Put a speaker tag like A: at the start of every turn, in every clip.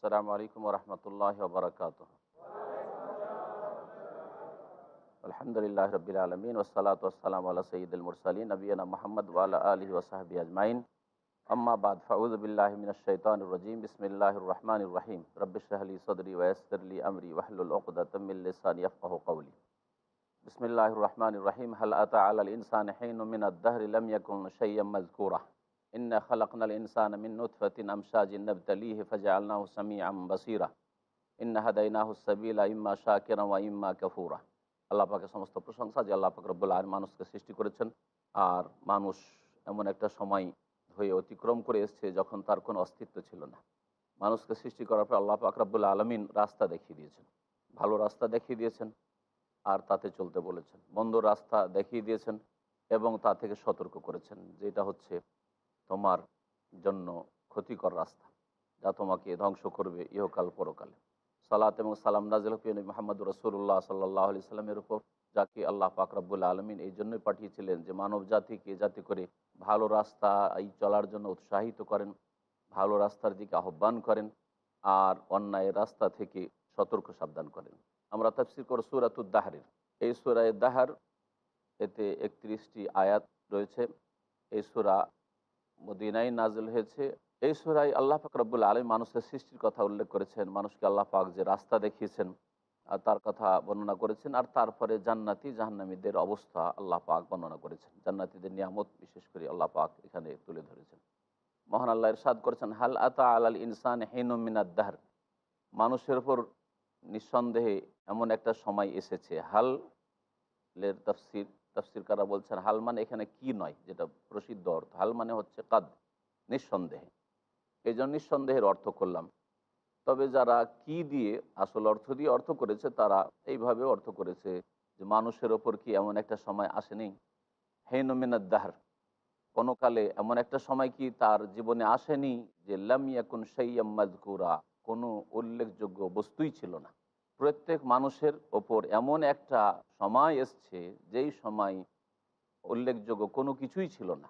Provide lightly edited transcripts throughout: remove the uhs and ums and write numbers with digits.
A: আসসালামু আলাইকুম ওয়া রাহমাতুল্লাহি ওয়া বারাকাতুহু। আলহামদুলিল্লাহি রাব্বিল আলামিন ওয়াসসালাতু ওয়াসসালামু আলা সাইয়্যিদিল মুরসালিন নবিয়িনা মুহাম্মদ ওয়া আলা আলিহি ওয়া সাহবিহি আজমাইন। আম্মা বাদ, ফাউযু বিল্লাহি মিনাশ শাইতানির রাজীম। বিসমিল্লাহির রাহমানির রাহিম। রাব্বিশ ইশরাহ লি সাদরি ওয়া ইয়াসসির লি আমরি ওয়াহলুল উকদাতাম মিন লিসানি ইয়াফকাহু কওলি। বিসমিল্লাহির রাহমানির রাহিম। হাল আতা আলাল ইনসানি হিনুম মিনাদ দাহরি লাম ইয়াকুন শাইয়্যাম মাযকুরা। ইন্না খালাকনাল ইনসানা মিন নুতফাতিন আমশাজিন নাবতালিহি ফাজআলনাহু সামিআম বাসীরা। ইন্না হাদাইনাহুস সাবিলা ইম্মা শাকিরান ওয়া ইম্মা কাফুরা। আল্লাহ পাকের সমস্ত প্রশংসা যে আল্লাহ পাক রব্বুল আলামিন মানুষকে সৃষ্টি করেছেন। আর মানুষ এমন একটা সময় হয়ে অতিক্রম করে এসছে যখন তার কোনো অস্তিত্ব ছিল না। মানুষকে সৃষ্টি করার পর আল্লাহ পাক রব্বুল আলামিন রাস্তা দেখিয়ে দিয়েছেন, ভালো রাস্তা দেখিয়ে দিয়েছেন আর তাতে চলতে বলেছেন। বন্ধ রাস্তা দেখিয়ে দিয়েছেন এবং তা থেকে সতর্ক করেছেন যেটা হচ্ছে তোমার জন্য ক্ষতিকর রাস্তা, যা তোমাকে ধ্বংস করবে ইহকাল পরকালে। সালাত এবং সালাম নাজিল হোক নবী মুহাম্মদ রাসূলুল্লাহ সাল্লাল্লাহু আলাইহি সাল্লামের উপর, যাকে আল্লাহ পাক রব্বুল আলামিন এই জন্যই পাঠিয়েছিলেন যে মানব জাতিকে যাতে করে ভালো রাস্তায় চলার জন্য উৎসাহিত করেন, ভালো রাস্তার দিকে আহ্বান করেন আর অন্যায়ের রাস্তা থেকে সতর্ক সাবধান করেন। আমরা তাফসীর করব সূরাতুদ দাহরের। এই সূরা দাহর, এতে 31টি আয়াত রয়েছে। এই সূরা মদিনায় নাজিল হয়েছে। এই সূরায় আল্লাহ পাক রব্বুল আলামিন মানুষের সৃষ্টির কথা উল্লেখ করেছেন, মানুষকে আল্লাহ পাক যে রাস্তা দেখিয়েছেন আর তার কথা বর্ণনা করেছেন। আর তারপরে জান্নাতি জাহান্নামীদের অবস্থা আল্লাহ পাক বর্ণনা করেছেন। জান্নাতীদের নিয়ামত বিশেষ করে আল্লাহ পাক এখানে তুলে ধরেছেন। মহান আল্লাহ ইরশাদ করেছেন, হাল আতা আলাল ইনসান হিনুম মিনাদ দাহর। মানুষের উপর নিঃসন্দেহে এমন একটা সময় এসেছে। হালের তাফসীরকাররা বলছেন হাল মানে এখানে কি নয়, যেটা প্রসিদ্ধ অর্থ। হাল মানে হচ্ছে কাদ, নিঃসন্দেহে। এই জন্য নিঃসন্দেহের অর্থ করলাম। তবে যারা কি দিয়ে আসল অর্থ দিয়ে অর্থ করেছে তারা এইভাবে অর্থ করেছে যে মানুষের ওপর কি এমন একটা সময় আসেনি, হেন মিনাদ দাহর, কোনো কালে এমন একটা সময় কি তার জীবনে আসেনি যে লাম ইয়াকুন শাইয়্যাম মাযকুরা, কোনো উল্লেখযোগ্য বস্তুই ছিল না। প্রত্যেক মানুষের ওপর এমন একটা সময় এসছে যেই সময় উল্লেখযোগ্য কোনো কিছুই ছিল না।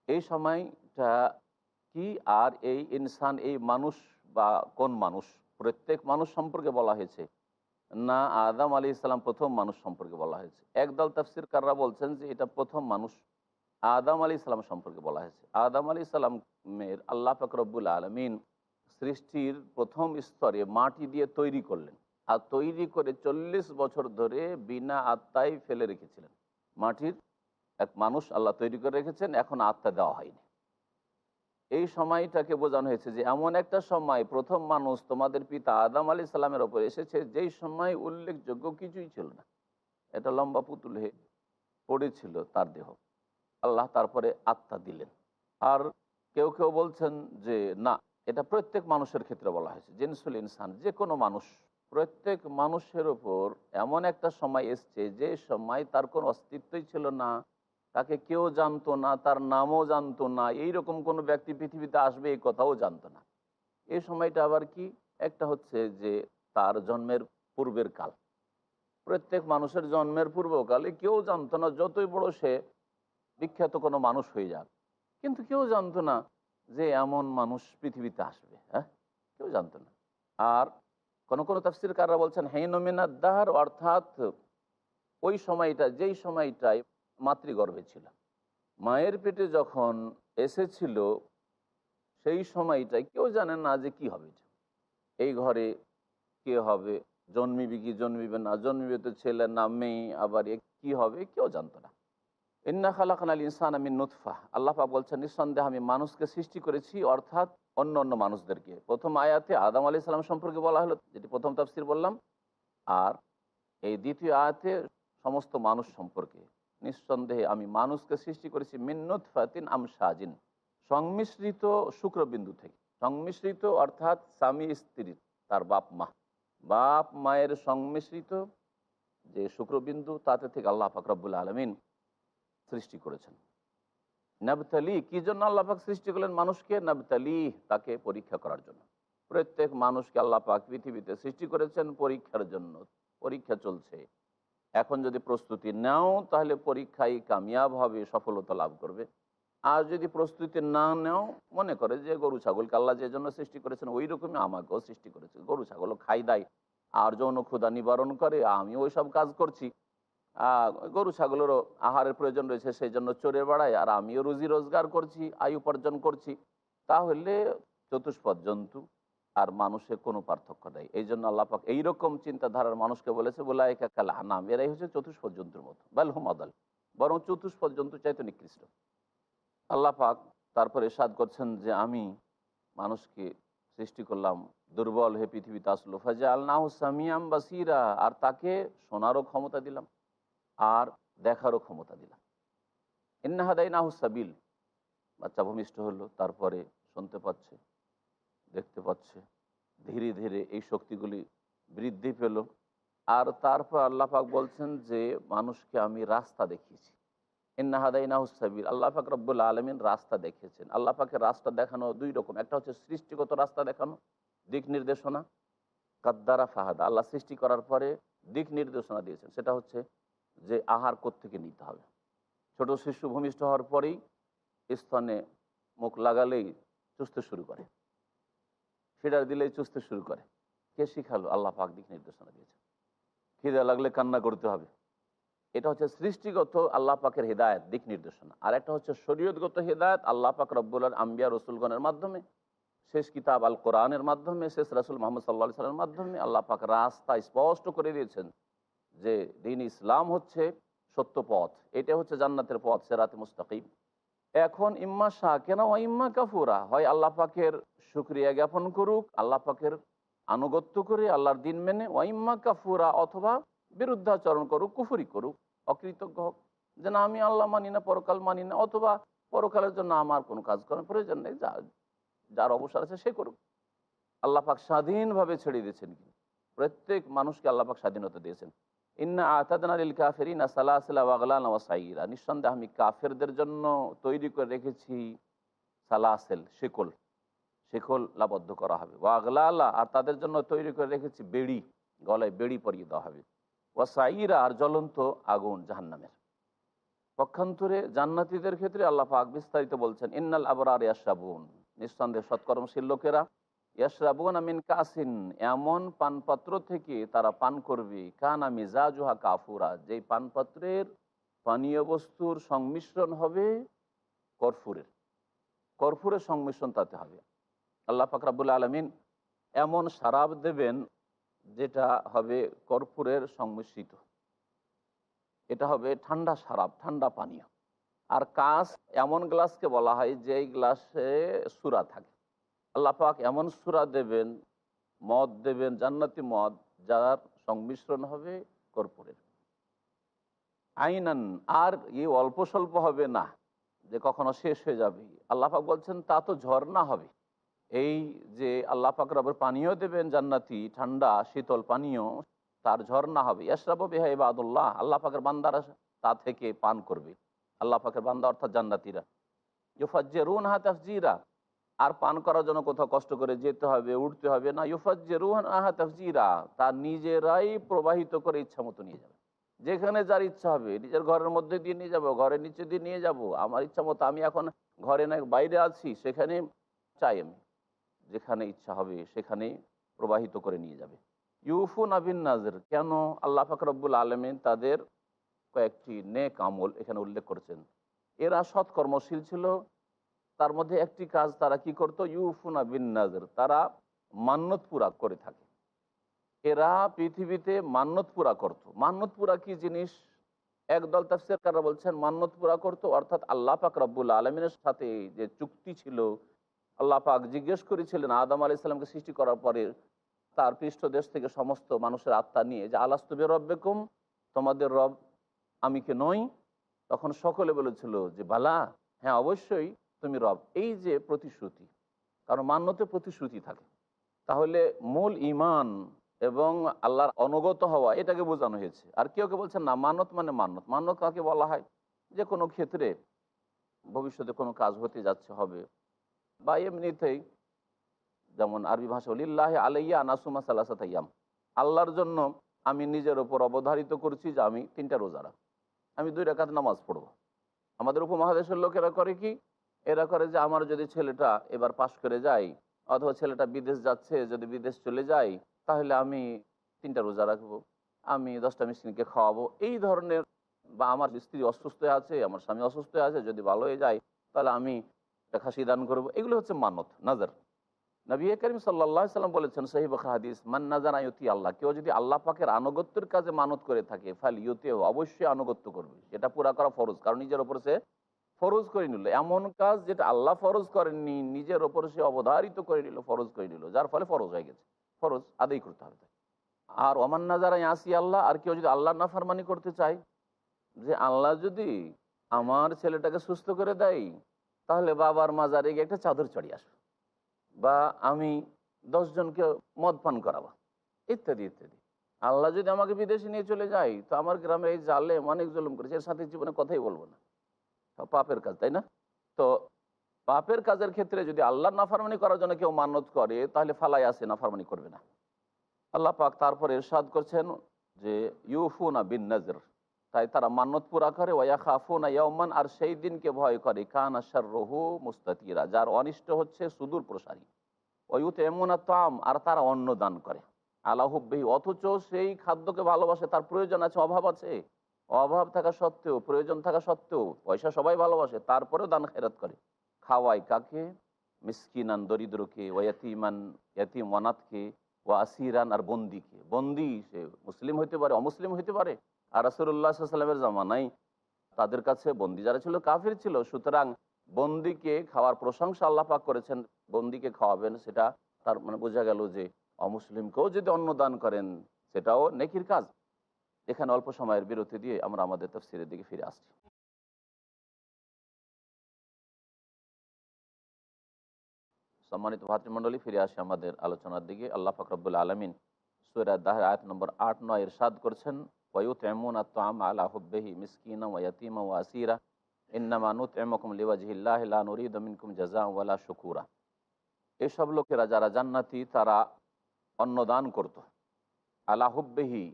A: এই সময়টা কি? আর এই ইনসান, এই মানুষ বা কোন মানুষ? প্রত্যেক মানুষ সম্পর্কে বলা হয়েছে না আদম আলী ইসলাম প্রথম মানুষ সম্পর্কে বলা হয়েছে? একদল তাফসীরকাররা বলছেন যে এটা প্রথম মানুষ আদম আলী ইসলাম সম্পর্কে বলা হয়েছে। আদম আলী ইসলামের আল্লাহ পাক রব্বুল আলামিন সৃষ্টির প্রথম স্তরে মাটি দিয়ে তৈরি করলেন আর তৈরি করে 40 বছর ধরে বিনা আত্মায় ফেলে রেখেছিলেন। মাটির এক মানুষ আল্লাহ তৈরি করে রেখেছেন, এখন আত্মা দেওয়া হয়নি। এই সময়টাকে বোঝানো হয়েছে যে এমন একটা সময় প্রথম মানুষ তোমাদের পিতা আদম আলী সালামের ওপর এসেছে যেই সময় উল্লেখযোগ্য কিছুই ছিল না। এটা লম্বা পুতুল হয়ে পড়েছিল তার দেহ, আল্লাহ তারপরে আত্মা দিলেন। আর কেউ কেউ বলছেন যে না, এটা প্রত্যেক মানুষের ক্ষেত্রে বলা হয়েছে, জিনসুল ইনসান, যে কোনো মানুষ, প্রত্যেক মানুষের ওপর এমন একটা সময় এসছে যে সময় তার কোনো অস্তিত্বই ছিল না, তাকে কেউ জানতো না, তার নামও জানতো না, এইরকম কোনো ব্যক্তি পৃথিবীতে আসবে এই কথাও জানতো না। এই সময়টা আবার কি? একটা হচ্ছে যে তার জন্মের পূর্বের কাল। প্রত্যেক মানুষের জন্মের পূর্বকালে কেউ জানতো না, যতই বড় সে বিখ্যাত কোনো মানুষ হয়ে যাক, কিন্তু কেউ জানতো না যে এমন মানুষ পৃথিবীতে আসবে। হ্যাঁ, কেউ জানতো না। আর কোনো কোনো তাফসীরকাররা বলছেন হেইন মিনাদ দাহর, অর্থাৎ ওই সময়টা, যেই সময়টায় মাতৃগর্ভে ছিল, মায়ের পেটে যখন এসেছিল, সেই সময়টায় কেউ জানে না যে কি হবে, এই ঘরে কে হবে, জন্মিবে কি জন্মিবে না, জন্মিবে তো ছেলে না মেয়ে, আবার এ কি হবে কেউ জানতো না। ইন্না খালাকনাল ইনসানা মিন নুতফা, আল্লাহ পাক বলছেন নিঃসন্দেহে আমি মানুষকে সৃষ্টি করেছি, অর্থাৎ অন্য অন্য মানুষদেরকে। প্রথম আয়াতে আদম আলাইহিস সালাম সম্পর্কে বলা হলো, যেটি প্রথম তাফসীর বললাম। আর এই দ্বিতীয় আয়াতে সমস্ত মানুষ সম্পর্কে, নিঃসন্দেহে আমি মানুষকে সৃষ্টি করেছি মিন নুতফাতিন আমশাজিন, সংমিশ্রিত শুক্রবিন্দু থেকে। সংমিশ্রিত অর্থাৎ স্বামী স্ত্রী, তার বাপ মায়ের সংমিশ্রিত যে শুক্রবিন্দু, তাতে থেকে আল্লাহ পাক রব্বুল আলামিন সৃষ্টি করেছেন। নাবতালি, কি জন্য আল্লাহ পাক সৃষ্টি করলেন মানুষকে? নাবতালি, তাকে পরীক্ষা করার জন্য। প্রত্যেক মানুষকে আল্লাহ পাক পৃথিবীতে সৃষ্টি করেছেন পরীক্ষার জন্য। পরীক্ষা চলছে, এখন যদি প্রস্তুতি নাও তাহলে পরীক্ষায় কামিয়াব হবে, সফলতা লাভ করবে। আর যদি প্রস্তুতি না নেও, মনে করে যে গরু ছাগলকে আল্লাহ যে জন্য সৃষ্টি করেছেন ওই রকমই আমাকেও সৃষ্টি করেছে, গরু ছাগলও খাই দায় আর যৌন ক্ষুধা নিবারণ করে, আমি ওই সব কাজ করছি। গরু ছাগলেরও আহারের প্রয়োজন রয়েছে, সেই জন্য চড়ে বেড়াই, আর আমিও রুজি রোজগার করছি, আয় উপার্জন করছি। তাহলে চতুষ্পদ জন্তু আর মানুষের কোনো পার্থক্য নেই। এই জন্য আল্লাহ পাক এইরকম চিন্তাধারার মানুষকে বলেছে উলাইকা কাল আনাম, এরাই হচ্ছে চতুষ্পদ জন্তুর মতো, বাল হুম আদাল, বরং চতুষ্পদ জন্তু চাইতে নিকৃষ্ট। আল্লাহ পাক তারপরে ইরশাদ করছেন যে আমি মানুষকে সৃষ্টি করলাম দুর্বল হয়ে পৃথিবীতে আসলো, ফাজা আল্লাহ সামিয়াম বাসিরা, আর তাকে শোনারও ক্ষমতা দিলাম আর দেখারও ক্ষমতা দিলাম। ইন্নাহাদাই নাহুসাবিল, বাচ্চা ভূমিষ্ঠ হলো, তারপরে শুনতে পাচ্ছে, দেখতে পাচ্ছে, ধীরে ধীরে এই শক্তিগুলি বৃদ্ধি পেল। আর তারপর আল্লাহ পাক বলছেন যে মানুষকে আমি রাস্তা দেখিয়েছি। ইন্নাহাদাই নাহুসাবিল, আল্লাহ পাক রব্বুল আলমিন রাস্তা দেখিয়েছেন। আল্লাহ পাকের রাস্তা দেখানো দুই রকম, একটা হচ্ছে সৃষ্টিগত রাস্তা দেখানো, দিক নির্দেশনা, কাদ্দারা ফাহাদা, আল্লাহ সৃষ্টি করার পরে দিক নির্দেশনা দিয়েছেন। সেটা হচ্ছে যে আহার কোত্থেকে নিতে হবে। ছোট শিশু ভূমিষ্ঠ হওয়ার পরেই স্তনে মুখ লাগালেই চুষতে শুরু করে, ফিডার দিলেই চুষতে শুরু করে। কে শিখালো? আল্লাহ পাক দিক নির্দেশনা দিয়েছেন। খিদে লাগলে কান্না করতে হবে, এটা হচ্ছে সৃষ্টিগত আল্লাহ পাকের হেদায়েত, দিক নির্দেশনা। আর একটা হচ্ছে শরীয়তগত হেদায়েত, আল্লাহ পাক রব্বুল আম্বিয়া রসুলগণের মাধ্যমে, শেষ কিতাব আল কোরআনের মাধ্যমে, শেষ রাসূল মুহাম্মদ সাল্লাল্লাহু আলাইহি সাল্লামের মাধ্যমে আল্লাহ পাক রাস্তা স্পষ্ট করে দিয়েছেন যে দ্বীন ইসলাম হচ্ছে সত্য পথ, এটা হচ্ছে জান্নাতের পথ, সিরাতে মুস্তাকিম। এখন ইম্মা শাকিরা ওয়া ইম্মা কাফুরা, হয় আল্লাহ পাকের শুকরিয়া জ্ঞাপন করুক, আল্লাহ পাকের আনুগত্য করে আল্লাহর দিন মেনে, ওয়া ইম্মা কাফুরা, অথবা বিরুদ্ধাচরণ করুক, কুফরি করুক, অকৃতজ্ঞ হোক, যে না আমি আল্লাহ মানি না, পরকাল মানি না, অথবা পরকালের জন্য আমার কোনো কাজ করার প্রয়োজন নেই, যার অবসর আছে সে করুক। আল্লাহ পাক স্বাধীনভাবে ছেড়ে দিয়েছেন, প্রত্যেক মানুষকে আল্লাহ পাক স্বাধীনতা দিয়েছেন। ইন্না আতাদনা লিল কাফিরিনা সালাসিলা ওয়া আগলালা ওয়া সাইরা, নিঃসন্দেহে আমি কাফেরদের জন্য তৈরি করে রেখেছি সালাসেল, শিকল, শিকল লাবদ্ধ করা হবে, ওয়া আগলালা, আর তাদের জন্য তৈরি করে রেখেছি বেড়ি, গলায় বেড়ি পরিয়ে দেওয়া হবে, ওয়া সাইরা, আর জ্বলন্ত আগুন জাহান্নামের। পক্ষান্তরে জান্নাতীদের ক্ষেত্রে আল্লাহ পাক বিস্তারিত বলছেন ইন্নাল আবরার ইয়াশরাবুন, নিঃসন্দেহে সৎকর্মশীল লোকেরা, ইয়াশরাবুন মিন কাসিন, এমন পানপাত্র থেকে তারা পান করবে, কানা মিজাজুহা কাফুরা, যেই পানপাত্রের পানীয় বস্তুর সংমিশ্রণ হবে কর্পূরের, কর্পূরের সংমিশ্রণ তাতে হবে। আল্লাহ পাক রব্বুল আলামিন এমন শরাব দেবেন যেটা হবে কর্পূরের সংমিশ্রিত, এটা হবে ঠান্ডা শরাব, ঠান্ডা পানীয়। আর কাস এমন গ্লাসকে বলা হয় যেই গ্লাসে সূরা থাকে। আল্লাহ পাক এমন সূরা দেবেন, মদ দেবেন, জান্নাতি মদ, যার সংমিশ্রণ হবে কর্পূরের। আইনান, আর এই অল্প স্বল্প হবে না যে কখনো শেষ হয়ে যাবে। আল্লাহ পাক বলছেন তা তো ঝর্ণা হবে। এই যে আল্লাহ পাক রবের পানীয় দেবেন জান্নাতি, ঠান্ডা শীতল পানীয়, তার ঝর্ণা হবে। ইয়াশরাবু বিহা ইবাদুল্লাহ, আল্লাহ পাকের বান্দারা তা থেকে পান করবে। আল্লাহ পাকের বান্দা অর্থাৎ জান্নাতীরা। ইউফাজ্জিরুনহা তাফজিরা, আর পান করার জন্য কোথাও কষ্ট করে যেতে হবে, উঠতে হবে না। ইউফাজ্জিরুনহা তাফজিরা, তা নিজেরাই প্রবাহিত করে ইচ্ছা মতো নিয়ে যাবে। যেখানে যার ইচ্ছা হবে নিজের ঘরের মধ্যে দিয়ে নিয়ে যাব, ঘরের নিচে দিয়ে নিয়ে যাব, আমার ইচ্ছা মতো। আমি এখন ঘরে না বাইরে আছি, সেখানে চাই আমি, যেখানে ইচ্ছা হবে সেখানে প্রবাহিত করে নিয়ে যাবে। ইউফুনা বিন নাজর, কেন? আল্লাহ পাক রব্বুল আলামিন তাদের কয়েকটি নেক আমল এখানে উল্লেখ করেছেন। এরা সৎকর্মশীল ছিল, তার মধ্যে একটি কাজ তারা কি করত? ইউফুনা বিন নাজর, তারা মান্যত পুরা করে থাকে। এরা পৃথিবীতে মান্যত পুরা করত। মান্যত পুরা কি জিনিস? একদল তাফসীরকাররা বলছেন মান্যত পুরা করত অর্থাৎ আল্লাহ পাক রব্বুল আলামিনের সাথে যে চুক্তি ছিল, আল্লাহ পাক জিজ্ঞেস করেছিলেন আদম আলাইহিস সালামকে সৃষ্টি করার পরে তার পৃষ্ঠদেশ থেকে সমস্ত মানুষের আত্মা নিয়ে, যে আলাস্তু বিরব্বিকুম, তোমাদের রব আমি কি নই? তখন সকলে বলেছিল যে বালা, হ্যাঁ অবশ্যই তুমি রব। এই যে প্রতিশ্রুতি, কারণ মান্যতে প্রতিশ্রুতি থাকে, তাহলে মূল ঈমান এবং আল্লাহর অনুগত হওয়া, এটাকে বোঝানো হয়েছে। আর কেউ কেউ বলছেন না, মান্যত মানে মান্যত। মান্যত কাকে বলা হয়? যে কোনো ক্ষেত্রে ভবিষ্যতে কোনো কাজ হতে যাচ্ছে, হবে, বা এমনিতেই, যেমন আরবি ভাষা লিল্লাহি আলাইয়া নাসুমা সালাসাত আইয়াম, আল্লাহর জন্য আমি নিজের ওপর অবধারিত করছি যে আমি 3টা রোজা রাখব, আমি 2 রাকাত নামাজ পড়ব। আমাদের উপমহাদেশের লোকেরা করে কি? এরা করে যে আমার যদি ছেলেটা এবার পাশ করে যায়, অথবা ছেলেটা বিদেশ যাচ্ছে, যদি বিদেশ চলে যায়, তাহলে আমি 3টা রোজা রাখবো, আমি 10টা মিসকিনকে খাওয়াবো, এই ধরনের। বা আমার স্ত্রী অসুস্থ আছে, আমার স্বামী অসুস্থ আছে, যদি ভালো হয়ে যায় তাহলে আমি একটা খাসি দান করবো। এগুলো হচ্ছে মানত, নাজার। নবী করিম সাল্লাল্লাহু আলাইহি সাল্লাম বলেছেন সহিহ বুখারী হাদিস, মান নাজারা ইউতি আল্লাহ, কেউ যদি আল্লাহ পাকের আনুগত্যের কাজে মানত করে থাকে, ফাল ইউতিও, অবশ্যই আনুগত্য করবে। এটা পুরা করা ফরজ, কারণ নিজের ওপর সে ফরজ করে নিল এমন কাজ যেটা আল্লাহ ফরজ করেননি, নিজের ওপর সে অবধারিত করে নিল, ফরজ করে নিল, যার ফলে ফরজ হয়ে গেছে, ফরজ আদায় করতে হবে। আর ওমান নাজারা ইয়াসি আল্লাহ, আর কেউ যদি আল্লাহর নাফরমানি করতে চায়, যে আল্লাহ যদি আমার ছেলেটাকে সুস্থ করে দেয়, তাহলে বাবার মাজারে গিয়ে একটা চাদর চড়িয়ে আসবে, বা আমি 10 জনকে মদ পান করাবো, ইত্যাদি ইত্যাদি। আল্লাহ যদি আমাকে বিদেশে নিয়ে চলে যায়, তো আমার গ্রামে এই জালেম অনেক জুলুম করেছে, এর সাথে জীবনে কথাই বলবো না, সব পাপের কাজ, তাই না? তো পাপের কাজের ক্ষেত্রে যদি আল্লাহর নাফরমানি করার জন্য কেউ মান্যত করে, তাহলে ফালাই আসে, নাফরমানি করবে না। আল্লাহ পাক তারপর ইরশাদ করছেন যে ইউফুনা বিন নজর, তাই তারা মান্যত পুরা করে, ওয়া খাফুনা ইয়াওমান, আর সেই দিনকে ভয় করে, কানা শাররুহু মুস্তাতিরা, যার অনিষ্ট হচ্ছে সুদূর প্রসারী। ওয়ুত এমন তাম, আর তারা অন্ন দান করে, আলা হুব্বিহি, অথচ সেই খাদ্যকে ভালোবাসে, তার প্রয়োজন আছে, অভাব আছে, অভাব থাকা সত্ত্বেও, প্রয়োজন থাকা সত্ত্বেও, পয়সা সবাই ভালোবাসে, তারপরেও দান খেরাত করে। খাওয়ায় কাকে? মিসকিনান, দরিদ্রকে, ও ইয়াতিমান, ইয়াতিম অনাথকে, ও আসিরান, আর বন্দিকে। বন্দি সে মুসলিম হইতে পারে, অমুসলিম হইতে পারে। আর রাসূলুল্লাহ সাল্লাল্লাহু আলাইহি ওয়াসাল্লামের জামানায় তাদের কাছে বন্দি যারা ছিল কাফির ছিল, সুতরাং বন্দিকে খাওয়ার প্রশংসা আল্লাহ পাক করেছেন। বন্দিকে খাওয়াবেন, সেটা তার মানে বোঝা গেল যে অমুসলিমকেও যদি অন্ন দান করেন সেটাও নেকির কাজ। এখানে অল্প সময়ের বিরতি দিয়ে আমরা আমাদের তাফসীরের দিকে ফিরে আসছি। সম্মানিত ভাতৃমণ্ডলী, ফিরে আসি আমাদের আলোচনার দিকে। আল্লাহ পাক রব্বুল আলামিন সূরা দাহর আয়াত নম্বর 8-9 ইরশাদ করেছেন, ওয়ায়ুতঈমুনা আত-তাআম আলা হুব্বিহি মিসকিনা ওয়া ইয়াতীমা ওয়া আসীরা ইন্নামা নুতঈমুকুম লিওয়াজহিল্লাহি লা নুরিদু মিনকুম জাযাআন ওয়ালা শুকুরা। এসব লোকেরা যারা জান্নাতি, তারা অন্নদান করত আলা হুব্বিহি,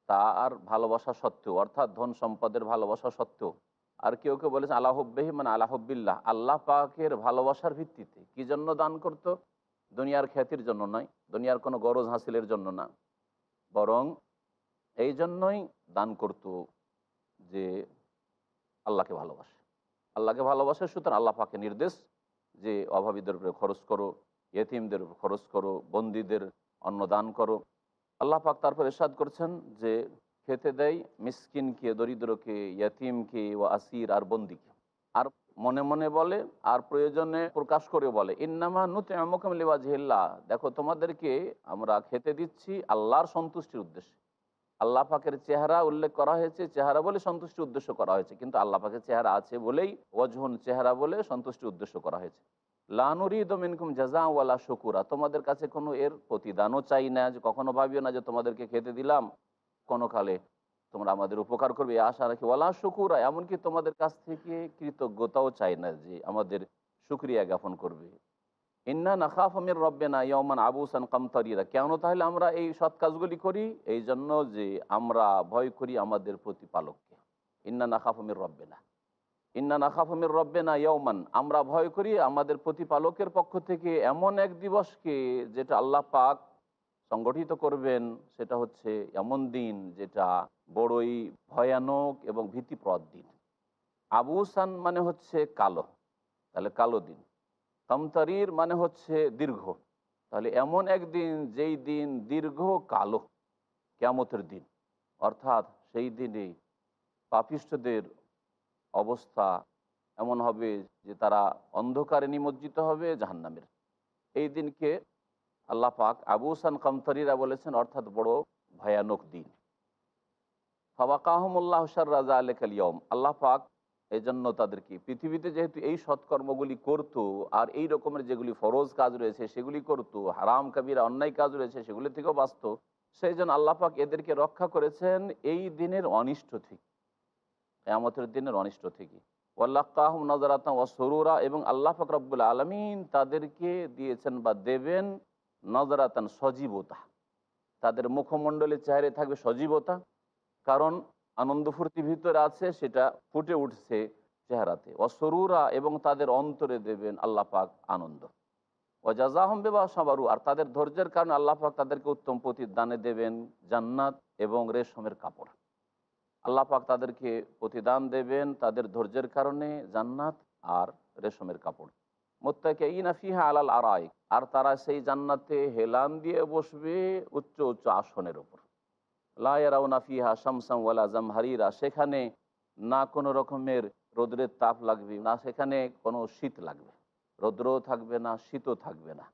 A: তার ভালোবাসা সত্ত্বেও, অর্থাৎ ধন সম্পদের ভালোবাসা সত্ত্বেও। আর কেউ কেউ বলেছে আলা হুব্বিহি মানে আলা হুব্বিল্লাহ, আল্লাহ পাকের ভালোবাসার ভিত্তিতে। কি জন্য দান করত? দুনিয়ার খ্যাতির জন্য নয়, দুনিয়ার কোনো গরজ হাসিলের জন্য না, বরং এই জন্যই দান করত যে আল্লাহকে ভালোবাসে, আল্লাহকে ভালোবাসে। সুতরাং আল্লাহ পাকে নির্দেশ যে অভাবীদের উপরে খরচ করো, ইয়েতিমদের উপরে খরচ করো, বন্দীদের অন্ন দান করো। আল্লাহ পাক তারপর ইরশাদ করছেন যে খেতে দেয় মিসকিনকে, দরিদ্রকে, ইয়েতিমকে, ও আসির, আর বন্দীকে। আর মনে মনে বলে, আর প্রয়োজনে প্রকাশ করে বলে, ইন্নামা নুতঈমুকুম লিওয়াজহিল্লাহ, দেখো তোমাদেরকে আমরা খেতে দিচ্ছি আল্লাহর সন্তুষ্টির উদ্দেশ্যে। আল্লাহ পাকের চেহারা উল্লেখ করা হয়েছে, চেহারা বলে সন্তুষ্টির উদ্দেশ্য করা হয়েছে, কিন্তু আল্লাহ পাকের চেহারা আছে বলেই ওয়াজহুন, চেহারা বলে সন্তুষ্টির উদ্দেশ্য করা হয়েছে। লা নুরিদু মিনকুম জাযাআন ওয়ালা শুকুরা, তোমাদের কাছে কোনো এর প্রতিদানও চাই না, যে কখনো ভাবিও না যে তোমাদেরকে খেতে দিলাম, কোনো কালে তোমরা আমাদের উপকার করবে, এই আশা রাখি। ওয়ালা শুকুরা, এমনকি তোমাদের কাছ থেকে কৃতজ্ঞতাও চাই না যে আমাদের শুকরিয়া জ্ঞাপন করবে। ইন্না নাখাফু মির রব্বিনা ইয়াওমান আবুসান কামতারিরা, কেন তাহলে আমরা এই সৎ কাজগুলি করি? এই জন্য যে আমরা ভয় করি আমাদের প্রতিপালককে। ইন্না নাখাফু মির রব্বিনা, ইন্না নাখাফু মির রব্বিনা ইয়াওমান, আমরা ভয় করি আমাদের প্রতিপালকের পক্ষ থেকে এমন এক দিবসকে, যেটা আল্লাহ পাক সংগঠিত করবেন। সেটা হচ্ছে এমন দিন যেটা বড়ই ভয়ানক এবং ভীতিপ্রদ দিন। আবুসান মানে হচ্ছে কালো, তাহলে কালো দিন। কামতারির মানে হচ্ছে দীর্ঘ, তাহলে এমন একদিন যেই দিন দীর্ঘ কালো, কিয়ামতের দিন। অর্থাৎ সেই দিনে পাপিষ্ঠদের অবস্থা এমন হবে যে তারা অন্ধকারে নিমজ্জিত হবে জাহান্নামের। এই দিনকে আল্লাহ পাক আবুসান কামতারিরা বলেছেন, অর্থাৎ বড় ভয়ানক দিন। ফাওয়াকাহুমুল্লাহু শাররা যালিকাল ইয়াওম, আল্লাহ পাক এই জন্য তাদেরকে পৃথিবীতে যেহেতু এই সৎকর্মগুলি করত, আর এই রকমের যেগুলি ফরজ কাজ রয়েছে সেগুলি করত, হারাম কাবিরা অন্যায় কাজ রয়েছে সেগুলি থেকেও বাঁচত, সেই জন্য আল্লাহ পাক এদেরকে রক্ষা করেছেন এই দিনের অনিষ্ট থেকে, কিয়ামতের দিনের অনিষ্ট থেকে। ওয়াল্লাকাহুম নাযরাতান ওয়া সুরুরা, এবং আল্লাহ পাক রব্বুল আলামিন তাদেরকে দিয়েছেন বা দেবেন নজরাতান, সজীবতা। তাদের মুখমণ্ডলের চেহারায় থাকবে সজীবতা, কারণ আনন্দ ফুর্তি ভিতরে আছে, সেটা ফুটে উঠছে চেহারাতে, অসরুরা এবং তাদের অন্তরে দেবেন আল্লাহ পাক আনন্দ, ওয়াজাজাহুম বিমা সাবারু আর তাদের ধৈর্যের কারণে আল্লাহ পাক তাদেরকে উত্তম প্রতিদানে দেবেন জান্নাত এবং রেশমের কাপড়। আল্লাহ পাক তাদেরকে প্রতিদান দেবেন তাদের ধৈর্যের কারণে জান্নাত আর রেশমের কাপড়। মুত্তাকিঈনা ফিহা আলাল আরাইক আর তারা সেই জান্নাতে হেলান দিয়ে বসবে উচ্চ উচ্চ আসনের উপর। লা ইয়ারাউনা ফিহা শামসান ওয়ালা জামহারিরা, সেখানে না কোনো রকমের রৌদ্রের তাপ লাগবে না, সেখানে কোনো শীত লাগবে, রৌদ্রও থাকবে না, শীতও থাকবে না।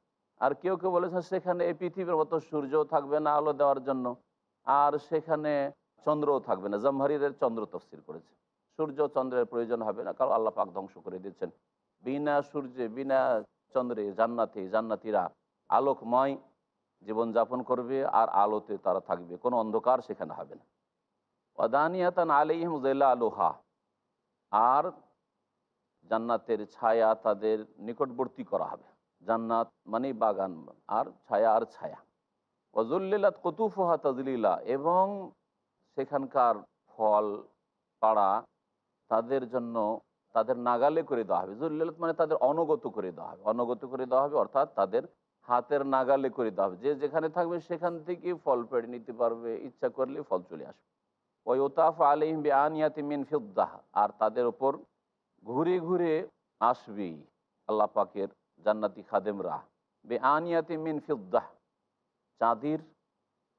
A: আর কেউ কেউ বলেছেন সেখানে এই পৃথিবীর মতো সূর্যও থাকবে না আলো দেওয়ার জন্য, আর সেখানে চন্দ্রও থাকবে না। জামহারিরের চন্দ্র তফসির করেছে, সূর্য চন্দ্রের প্রয়োজন হবে না, কারণ আল্লাহ পাক ধ্বংস করে দিচ্ছেন। বিনা সূর্যে বিনা চন্দ্রে জান্নাতিরা আলোকময় জীবনযাপন করবে আর আলোতে তারা থাকবে, কোনো অন্ধকার সেখানে হবে না। ওয়াদানিয়াতান আলাইহিম যিলালুহা আর জান্নাতের ছায়া তাদের নিকটবর্তী করা হবে। জান্নাত মানে বাগান আর ছায়া আর ছায়া। ওয়াজুল্লিলাত কুতুফুহা তাজলিলা এবং সেখানকার ফল পাড়া তাদের জন্য তাদের নাগালে করে দেওয়া হবে। জুল্লিলাত মানে তাদের অনগত করে দেওয়া হবে, অনগত করে দেওয়া হবে অর্থাৎ তাদের হাতের নাগালে করে দেওয়া হবে। যে যেখানে থাকবে সেখান থেকে ফল পেড়ে নিতে পারবে, ইচ্ছা করলে ফল চলে আসবে। ওই ওতাফ আলাইহিম বিআনিয়াতি মিন ফিদ্দাহ আর তাদের ওপর ঘুরে ঘুরে আসবে আল্লাহ পাকের জান্নাতি খাদেমরা বিআনিয়াতি মিন ফিদ্দাহ চাঁদির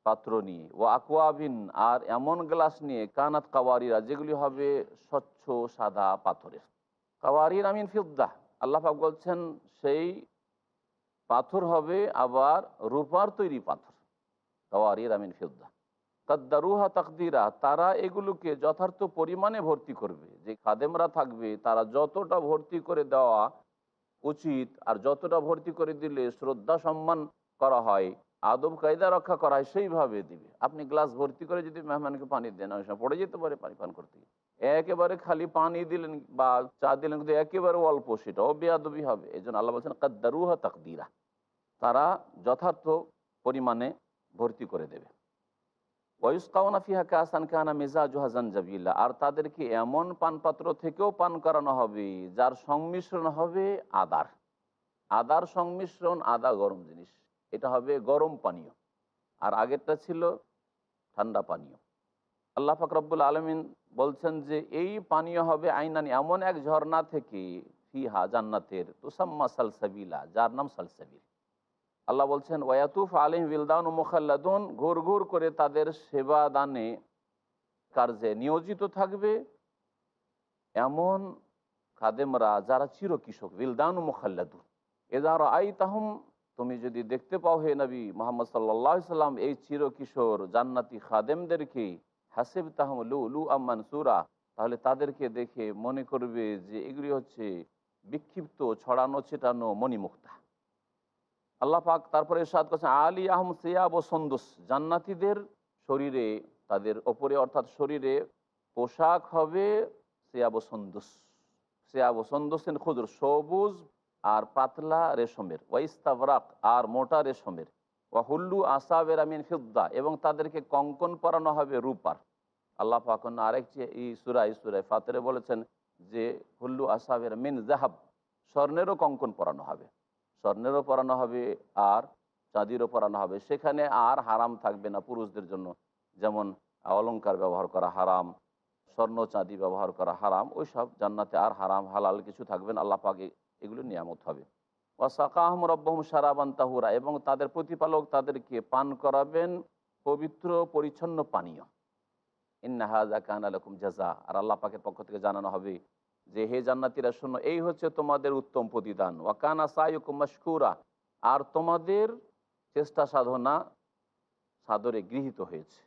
A: পাত্র নিয়ে, ও আকওয়াবিন আর এমন গ্লাস নিয়ে, কানাত কাওয়ারিরা যেগুলি হবে স্বচ্ছ সাদা পাথরের। কাওয়ারির আমিন ফিদ্দাহ আল্লাহ পাক বলছেন সেই পাথর হবে আবার রূপার তৈরি পাথর। কাওয়ারির আমিন ফিদ্দাহ কাদ্দারুহা তাকদিরা তারা এগুলোকে যথার্থ পরিমাণে ভর্তি করবে। যে খাদেমরা থাকবে তারা যতটা ভর্তি করে দেওয়া উচিত আর যতটা ভর্তি করে দিলে শ্রদ্ধা সম্মান করা হয়, আদব কায়দা রক্ষা করা হয়, সেইভাবে দিবে। আপনি গ্লাস ভর্তি করে যদি মেহমানকে পানি দেন, অনেক সময় পড়ে যেতে পারে পানি পান করতে গিয়ে। একেবারে খালি পানি দিলেন বা চা দিলেন কিন্তু একেবারে অল্প, সেটাও বেয়াদবি হবে। এই জন্য আল্লাহ বলছেন কাদ্দারুহা তাকদিরা তারা যথার্থ পরিমাণে ভর্তি করে দেবে। ওয়ায়ুসকাউনা ফিহা কাসান কানা মিজাজুহা জানজাবিলা আর তাদেরকে এমন পানপাত্র থেকেও পান করানো হবে যার সংমিশ্রণ হবে আদার। আদার সংমিশ্রণ, আদা গরম জিনিস, এটা হবে গরম পানীয়, আর আগেরটা ছিল ঠান্ডা পানীয়। আল্লাহ পাক রব্বুল আলামিন বলছেন যে এই পানীয় হবে আইনানি এমন এক ঝর্ণা থেকে, ফিহা জান্নাতের, তুসাম্মা সালসাবিলা যার নাম সালসাবিল। আল্লাহ বলছেন ওয়াতুফ আলাইহিম বিলদান মুখাল্লাদুন ঘুর ঘুর করে তাদের সেবা দানে কার্যে নিয়োজিত থাকবে এমন খাদেমরা যারা চিরকিশোর। বিলদান মুখাল্লাদুন এদার আই তাহুম তুমি যদি দেখতে পাও হে নবী মুহাম্মদ সাল্লাল্লাহু আলাইহি সাল্লাম এই চিরকিশোর জান্নাতি খাদেমদেরকে, হাসিব তাহম লুলু মানসুরা তাহলে তাদেরকে দেখে মনে করবে যে এগুলি হচ্ছে বিক্ষিপ্ত ছড়ানো ছিটানো মণিমুক্তা। আল্লাহ পাক তারপরে ইরশাদ করেছেন আলী আহম সিয়াব ও সন্দুস জান্নাতীদের শরীরে তাদের ওপরে অর্থাৎ শরীরে পোশাক হবে সিয়াব ও সন্দুস। সিয়াব ও সন্দুসিন খুদর সবুজ আর পাতলা রেশমের, ওয়াইস্তাবরাক আর মোটা রেশমের, ওয়াহুল্লু আসাবের আমিন ফিদ্দা এবং তাদেরকে কঙ্কন পরানো হবে রূপার। আল্লাহ পাক আরেকটি এই সূরায় ফাতিরে বলেছেন যে হুল্লু আসাবের মিন জাহাব স্বর্ণেরও কঙ্কন পরানো হবে, স্বর্ণেরও পরানো হবে আর চাঁদিরও পরানো হবে। সেখানে আর হারাম থাকবে না পুরুষদের জন্য, যেমন অলংকার ব্যবহার করা হারাম, স্বর্ণ চাঁদি ব্যবহার করা হারাম, ওই সব জান্নাতে আর হারাম হালাল কিছু থাকবে না। আল্লাহ পাক এগুলো নিয়ামত হবে। ওয়াসাকাহুম রাব্বুহুম শারাবান তাহুরা এবং তাদের প্রতিপালক তাদেরকে পান করাবেন পবিত্র পরিচ্ছন্ন পানীয়। ইন্না হাযা কানা লাকুম জাযা আর আল্লাহ পাকের পক্ষ থেকে জানানো হবে যে হে জান্নাতীরা শোনো এই হচ্ছে তোমাদের উত্তম প্রতিদান। ওয়া কানা সায়ুকুম মাশকুরা আর তোমাদের চেষ্টা সাধনা সাদরে গৃহীত হয়েছে।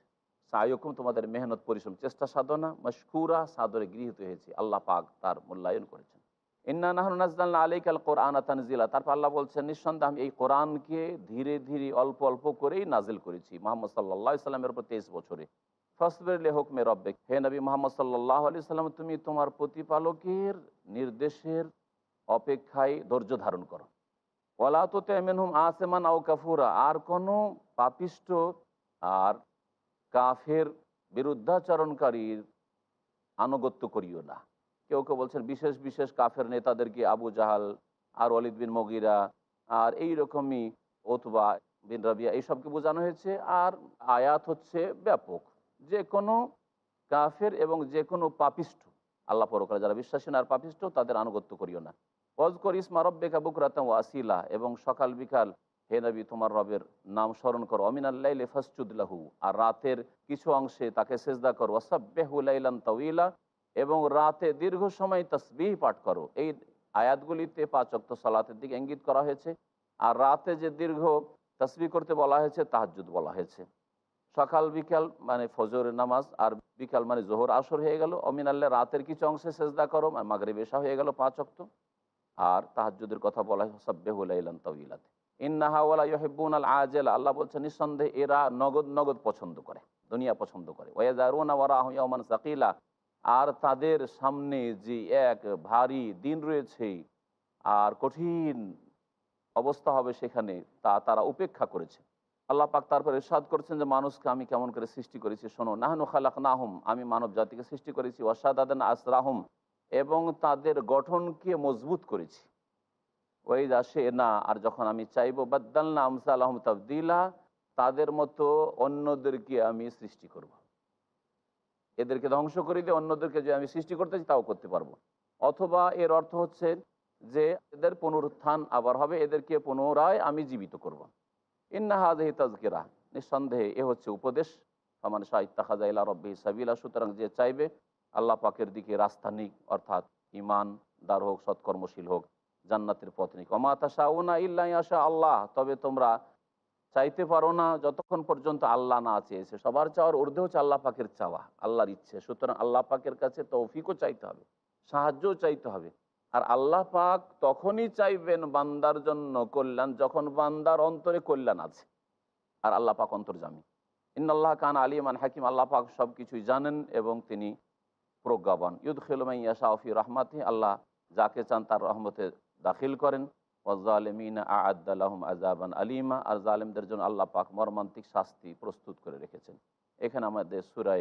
A: সায়ুকুম তোমাদের মেহনত পরিশ্রম চেষ্টা সাধনা, মাশকুরা সাদরে গৃহীত হয়েছে, আল্লাহ পাক তার মূল্যায়ন করেছেন। ইন্না নাহনু নাযালনা আলাইকাল কুরআনা তানজিলা তারপর আল্লাহ বলছেন নিঃসন্দেহে আমি এই কোরআনকে ধীরে ধীরে অল্প অল্প করেই নাজিল করেছি মুহাম্মদ সাল্লাল্লাহু আলাইহি সাল্লামের উপর 23 বছরে। ফাসবির লিহুকমি রাব্বিক হে নবী মুহাম্মদ সাল্লাল্লাহু আলাইহি সাল্লাম তুমি তোমার প্রতিপালকের নির্দেশের অপেক্ষায় ধৈর্য ধারণ করো। ওয়ালা তুতি মিনহুম আসিমান আও কাফুরা আর কোনো পাপিষ্ট আর কাফের বিরুদ্ধাচরণকারীর আনুগত্য করিও না। কেউ কেউ বলছেন বিশেষ বিশেষ কাফের নেতাদেরকে, আবু জাহাল আর ওয়ালিদ বিন মগিরা আর এই রকমই ওতবা বিন রাবিয়া, এইসবকে বোঝানো হয়েছে। আর আয়াত হচ্ছে ব্যাপক, যে কোনো কাফের এবং যে কোনো পাপিষ্ঠ, আল্লাহ পরকালে যারা বিশ্বাসী না আর পাপিষ্ঠ, তাদের আনুগত্য করিও না। ওয়াজকর ইসমা রব্বিকা বুকরাতাম ওয়া আসিলা, এবং সকাল বিকাল হে নবী তোমার রবের নাম স্মরণ করো। অমিনাল্লাইলি ফাসজুদ লাহু, আর রাতের কিছু অংশে তাকে সেজদা করো। ওয়াসাব্বিহু লাইলান তাওয়িলা, এবং রাতে দীর্ঘ সময় তাসবিহ পাঠ করো। এই আয়াতগুলিতে 5 ওয়াক্ত সালাতের দিকে ইঙ্গিত করা হয়েছে। আর রাতে যে দীর্ঘ তাসবিহ করতে বলা হয়েছে, তাহাজ্জুদ বলা হয়েছে। সকাল বিকাল মানে ফজরের নামাজ, আর বিকাল মানে জোহর আসর হয়ে গেল। অমিনাল্লাহ রাতের কিছু অংশে সেজদা করো, মানে মাগরিব এশা হয়ে গেল 5 ওয়াক্ত। আর তাহাজ্জুদের কথা বলা হয় সাব্বিহু লাইলান তাওয়িলাতে। ইন্নাহা ওয়ালা ইউহিব্বুনাল আজেলা, আল্লাহ বলছেন নিঃসন্দেহে এরা নগদ নগদ পছন্দ করে, দুনিয়া পছন্দ করে। ওয়াযারুনা ওয়ারাহুম ইয়াওমান সাকিলা, আর তাদের সামনে যে এক ভারী দিন রয়েছে আর কঠিন অবস্থা হবে সেখানে, তা তারা উপেক্ষা করেছে। আল্লাহ পাক তারপর ইরশাদ করছেন যে মানুষকে আমি কেমন করে সৃষ্টি করেছি শোনো। নাহনু খালাকনাহুম, আমি মানব জাতিকে সৃষ্টি করেছি। ওয়াশাদাদানা আসরাহুম, এবং তাদের গঠনকে মজবুত করেছি। ওয়াইদা শি'না, আর যখন আমি চাইবো, বাদদালনা আমসালাহুম তাবদিলা, তাদের মতো অন্যদেরকে আমি সৃষ্টি করব। এদেরকে ধ্বংস করে দিয়ে অন্যদেরকে যে আমি সৃষ্টি করতে চাই তাও করতে পারবো। অথবা এর অর্থ হচ্ছে যে এদের পুনরুত্থান আবার হবে, এদেরকে পুনরায় আমি জীবিত করব। ইন্না হাযিহি তাযকিরা, নিঃসন্দেহে এ হচ্ছে উপদেশ। ফামান শাআ ইত্তাখাযা ইলা রাব্বিহি সাবিলা, সুতরাং যে চাইবে আল্লাহ পাকের দিকে রাস্তা নিক, অর্থাৎ ঈমানদার হোক, সৎকর্মশীল হোক, জান্নাতের পথ নিক। ওয়া মা তাশাউনা ইল্লা ইয়াশা আল্লাহ, তবে তোমরা চাইতে পারো না যতক্ষণ পর্যন্ত আল্লাহ না চেয়েছে। সবার চাওয়ার ঊর্ধ্বে হচ্ছে আল্লাহ পাকের চাওয়া, আল্লাহর ইচ্ছে। সুতরাং আল্লাহ পাকের কাছে তৌফিকও চাইতে হবে, সাহায্যও চাইতে হবে। আর আল্লাহ পাক তখনই চাইবেন বান্দার জন্য কল্যাণ, যখন বান্দার অন্তরে কল্যাণ আছে। আর আল্লাহ পাক অন্তর্যামী। ইন্নাল্লাহ কান আলিমান হাকিম, আল্লাহ পাক সব কিছুই জানেন এবং তিনি প্রজ্ঞাবান। ইউদখিলু মান ইয়াশাউ ফি রাহমাতিহি, আল্লাহ যাকে চান তার রহমতে দাখিল করেন। ওয়াজ্জালিমিনা আ'আদ্দা লাহুম আযাবান আলিমা, আর জালিমদের জন্য আল্লাহ পাক মর্মান্তিক শাস্তি প্রস্তুত করে রেখেছেন। এখানে আমাদের সূরা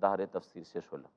A: দাহরে তাফসীর শেষ হলো।